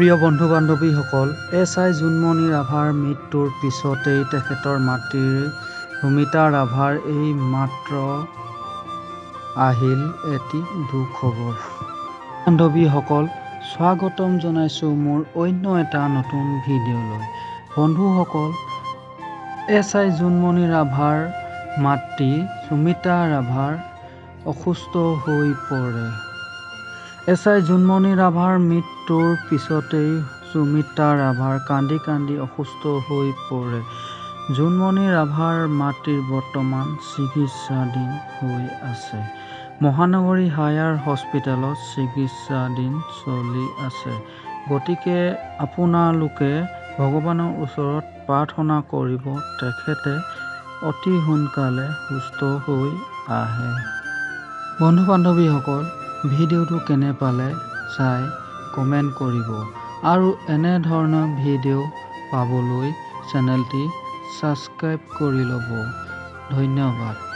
প্ৰিয় বন্ধু বান্ধৱীসকল, এছ.আই. জোনমণি ৰাভাৰ মৃত্যুৰ পিছতেই তেখেতৰ মাতৃ সুমিতা ৰাভাৰ এই মাত্ৰ আহিল এটি দুখবৰ। বান্ধৱীসকল, স্বাগতম জনাইছোঁ মোৰ অন্য এটা নতুন ভিডিঅ'লৈ। বন্ধুসকল, এছ.আই. জোনমণি ৰাভাৰ মাতৃ সুমিতা ৰাভাৰ অসুস্থ হৈ পৰে। এছ.আই. জোনমণি ৰাভাৰ মৃত্যুৰ পিছতেই সুমিতা ৰাভাৰ কান্দি কান্দি অসুস্থ হৈ পৰে। জোনমণি ৰাভাৰ মাতৃ বৰ্তমান চিকিৎসাধীন হৈ আছে। মহানগৰী হায়াৰ হস্পিটেলত চিকিৎসাধীন চলি আছে। গতিকে আপোনালোকে ভগৱানৰ ওচৰত প্ৰাৰ্থনা কৰিব তেখেতে অতি সোনকালে সুস্থ হৈ আহে। বন্ধু বান্ধৱীসকল, ভিডিঅ'টো কেনে পালে চাই কমেণ্ট কৰিব আৰু এনে ধৰণৰ ভিডিঅ' পাবলৈ চেনেলটি ছাবস্ক্ৰাইব কৰি ল'ব। ধন্যবাদ।